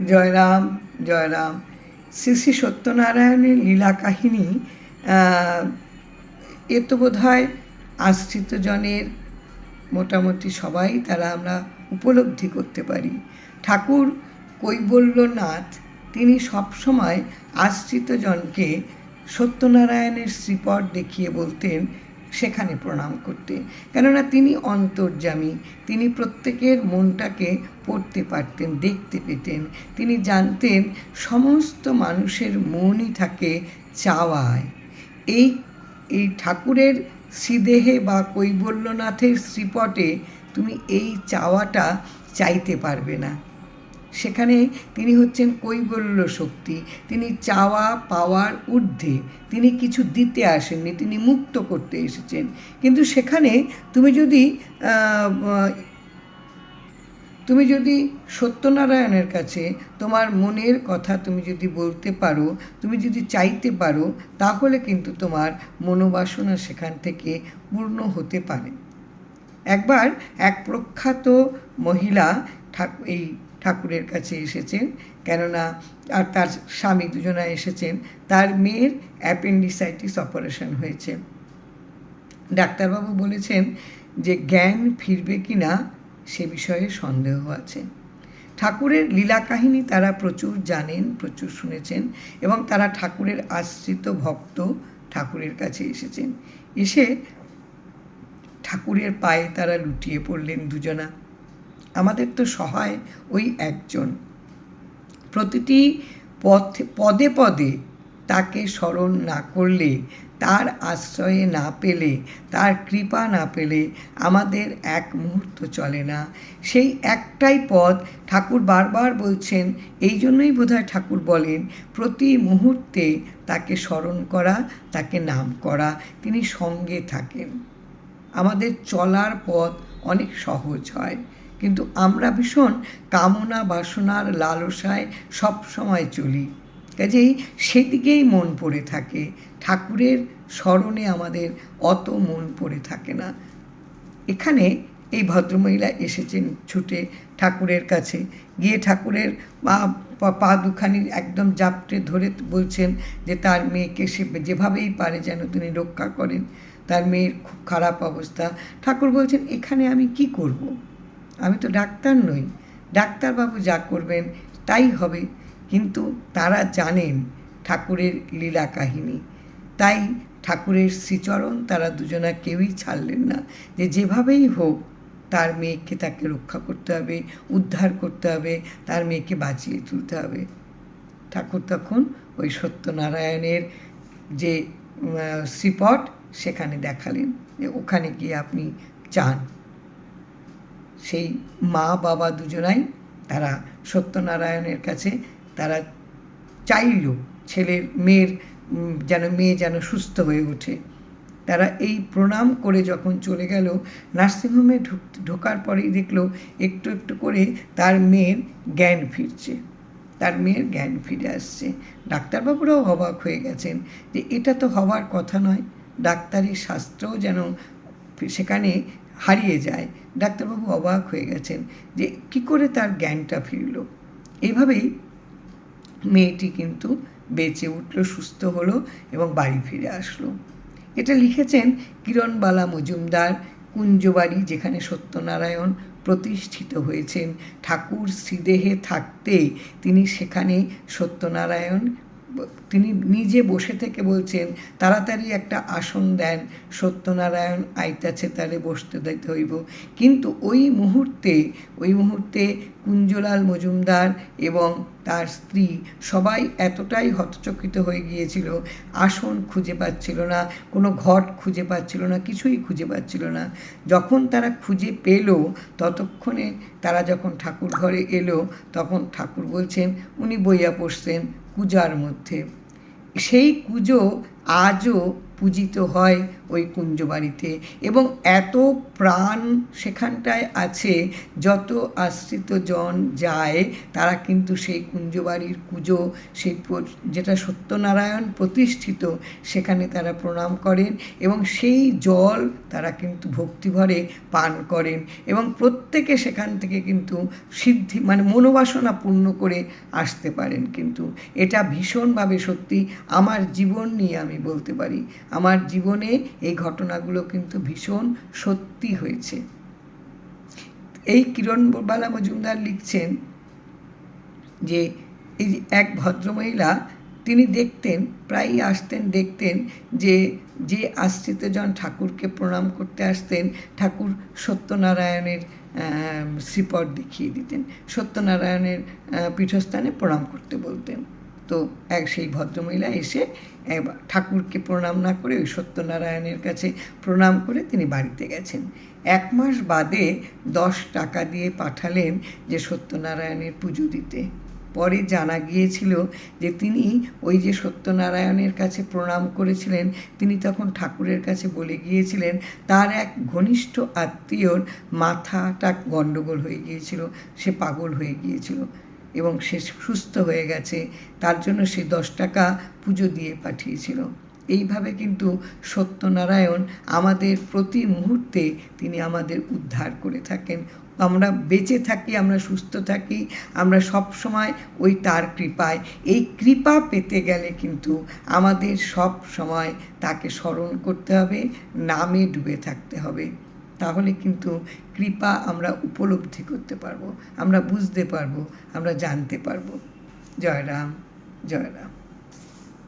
জয়রাম জয়রাম। শ্রী শ্রী সত্যনারায়ণের লীলা কাহিনী এ তো বোধ হয় আশ্রিতজনের মোটামুটি সবাই তারা আমরা উপলব্ধি করতে পারি। ঠাকুর কৈবল্যনাথ তিনি সবসময় আশ্রিতজনকে সত্যনারায়ণের শ্রীপদ দেখিয়ে বলতেন সেখানে প্রণাম করতে, কেননা তিনি অন্তর্যামী, তিনি প্রত্যেকের মনটাকে পড়তে পারতেন, দেখতে পেতেন। তিনি জানতেন সমস্ত মানুষের মনই থাকে চাওয়ায়। এই এই ঠাকুরের শ্রীদেহে বা কৈবল্যনাথের শ্রীপটে তুমি এই চাওয়াটা চাইতে পারবে না। সেখানে তিনি হচ্ছেন কৈবল্য শক্তি, তিনি চাওয়া পাওয়ার ঊর্ধ্বে, তিনি কিছু দিতে আসেননি, তিনি মুক্ত করতে এসেছেন। কিন্তু সেখানে তুমি যদি সত্যনারায়ণের কাছে তোমার মনের কথা তুমি যদি বলতে পারো, তুমি যদি চাইতে পারো, তাহলে কিন্তু তোমার মনোবাসনা সেখান থেকে পূর্ণ হতে পারে। একবার এক প্রখ্যাত মহিলা এই ঠাকুরের কাছে এসেছেন, কেননা আর তার স্বামী দুজনা এসেছেন। তার মেয়ের অ্যাপেন্ডিসাইটিস অপারেশন হয়েছে। ডাক্তারবাবু বলেছেন যে জ্ঞান ফিরবে কি না সে বিষয়ে সন্দেহ আছে। ঠাকুরের লীলা কাহিনী তারা প্রচুর জানেন, প্রচুর শুনেছেন, এবং তারা ঠাকুরের আশ্রিত ভক্ত ঠাকুরের কাছে এসেছেন। এসে ঠাকুরের পায়ে তারা লুটিয়ে পড়লেন দুজনা। আমাদের তো সহায় ওই একজন। প্রতিটি পদে পদে তাকে স্মরণ না করলে, তার আশ্রয়ে না পেলে, তার কৃপা না পেলে আমাদের এক মুহূর্ত চলে না। সেই একটাই পদ ঠাকুর বারবার বলছেন। এই জন্যই বোধহয় ঠাকুর বলেন প্রতি মুহূর্তে তাকে স্মরণ করা, তাকে নাম করা, তিনি সঙ্গে থাকেন। আমাদের চলার পথ অনেক সহজ হয়, কিন্তু আমরা ভীষণ কামনা বাসনার লালসায় সব সময় চলি, কাজেই সেদিকেই মন পড়ে থাকে। ঠাকুরের স্মরণে আমাদের অত মন পড়ে থাকে না। এখানে এই ভদ্রমহিলা এসেছেন ছুটে ঠাকুরের কাছে, গিয়ে ঠাকুরের পা দুখানি একদম জাপটে ধরে বলছেন যে তার মেয়েকে সে যেভাবেই পারে যেন তিনি রক্ষা করেন। তার মেয়ের খুব খারাপ অবস্থা। ঠাকুর বলছেন এখানে আমি কি করব? আমি তো ডাক্তার নই, ডাক্তারবাবু যা করবেন তাই হবে। কিন্তু তারা জানেন ঠাকুরের লীলা কাহিনী, তাই ঠাকুরের শ্রীচরণ তারা দুজনা কেউই ছাড়লেন না, যে যেভাবেই হোক তার মেয়েকে তাকে রক্ষা করতে হবে, উদ্ধার করতে হবে, তার মেয়েকে বাঁচিয়ে তুলতে হবে। ঠাকুর তখন ওই সত্যনারায়ণের যে শ্রীপট সেখানে দেখালেন যে ওখানে গিয়ে আপনি চান। সেই মা বাবা দুজনাই তারা সত্যনারায়ণের কাছে তারা চাইল মেয়ে যেন সুস্থ হয়ে ওঠে। তারা এই প্রণাম করে যখন চলে গেল, নার্সিংহোমে ঢোকার পরেই দেখলো একটু একটু করে তার মেয়ের জ্ঞান ফিরছে, তার মেয়ের জ্ঞান ফিরে আসছে। ডাক্তারবাবুরাও অবাক হয়ে গেছেন যে এটা তো হওয়ার কথা নয়, ডাক্তারি শাস্ত্রও যেন সেখানে হারিয়ে যায়। ডাক্তারবাবু অবাক হয়ে গেছেন যে কী করে তার জ্ঞানটা ফিরল। এভাবেই মেয়েটি কিন্তু বেঁচে উঠল, সুস্থ হলো এবং বাড়ি ফিরে আসলো। এটা লিখেছেন কিরণবালা মজুমদার। কুঞ্জবাড়ি, যেখানে সত্যনারায়ণ প্রতিষ্ঠিত হয়েছেন, ঠাকুর শ্রীদেহে থাকতে তিনি সেখানে সত্যনারায়ণ তিনি নিজে বসে থেকে বলছেন তাড়াতাড়ি একটা আসন দেন, সত্যনারায়ণ আইতাছে তারে বসতে দিতে হইব। কিন্তু ওই মুহূর্তে কুঞ্জলাল মজুমদার এবং তার স্ত্রী সবাই এতটাই হতচকিত হয়ে গিয়েছিল, আসন খুঁজে পাচ্ছিল না, কোনো ঘট খুঁজে পাচ্ছিল না, কিছুই খুঁজে পাচ্ছিল না। যখন তারা খুঁজে পেল, ততক্ষণে তারা যখন ঠাকুর ঘরে এলো, তখন ঠাকুর বলছেন উনি বইয়া পড়ছেন কুজার মধ্যে। সেই কুজো আজও পূজিত হয় ওই কুঞ্জবাড়িতে, এবং এত প্রাণ সেখানটায় আছে, যত আশ্রিত জন যায় তারা কিন্তু সেই কুঞ্জবাড়ির পুজো, সেই যেটা সত্যনারায়ণ প্রতিষ্ঠিত, সেখানে তারা প্রণাম করেন এবং সেই জল তারা কিন্তু ভক্তিভরে পান করেন, এবং প্রত্যেকে সেখান থেকে কিন্তু সিদ্ধি মানে মনোবাসনা পূর্ণ করে আসতে পারেন। কিন্তু এটা ভীষণভাবে সত্যি, আমার জীবন নিয়ে আমি বলতে পারি, আমার জীবনে এই ঘটনাগুলো কিন্তু ভীষণ সত্যি হয়েছে। এই কিরণবালা মজুমদার লিখছেন যে এই এক ভদ্রমহিলা, তিনি দেখতেন, প্রায়ই আসতেন, দেখতেন যে যে আশ্রিতজন ঠাকুরকে প্রণাম করতে আসতেন, ঠাকুর সত্যনারায়ণের শ্রীপদ দেখিয়ে দিতেন, সত্যনারায়ণের পীঠস্থানে প্রণাম করতে বলতেন। তো সেই ভদ্রমহিলা এসে ঠাকুরকে প্রণাম না করে ওই সত্যনারায়ণের কাছে প্রণাম করে তিনি বাড়িতে গেছেন। 1 মাস বাদে 10 টাকা দিয়ে পাঠালেন যে সত্যনারায়ণের পুজো দিতে। পরে জানা গিয়েছিল যে তিনি ওই যে সত্যনারায়ণের কাছে প্রণাম করেছিলেন, তিনি তখন ঠাকুরের কাছে বলে গিয়েছিলেন তার এক ঘনিষ্ঠ আত্মীয়র মাথাটা গণ্ডগোল হয়ে গিয়েছিল, সে পাগল হয়ে গিয়েছিল এবং সে সুস্থ হয়ে গেছে, তার জন্য সে 10 টাকা পুজো দিয়ে পাঠিয়েছিল। এইভাবে কিন্তু সত্যনারায়ণ আমাদের প্রতি মুহূর্তে তিনি আমাদের উদ্ধার করে থাকেন। আমরা বেঁচে থাকি, আমরা সুস্থ থাকি, আমরা সব সময় ওই তার কৃপায়। এই কৃপা পেতে গেলে কিন্তু আমাদের সব সময় তাকে স্মরণ করতে হবে, নামে ডুবে থাকতে হবে। তাহলে কিন্তু কৃপা আমরা উপলব্ধি করতে পারবো, আমরা বুঝতে পারবো, আমরা জানতে পারবো। জয় রাম, জয় রাম।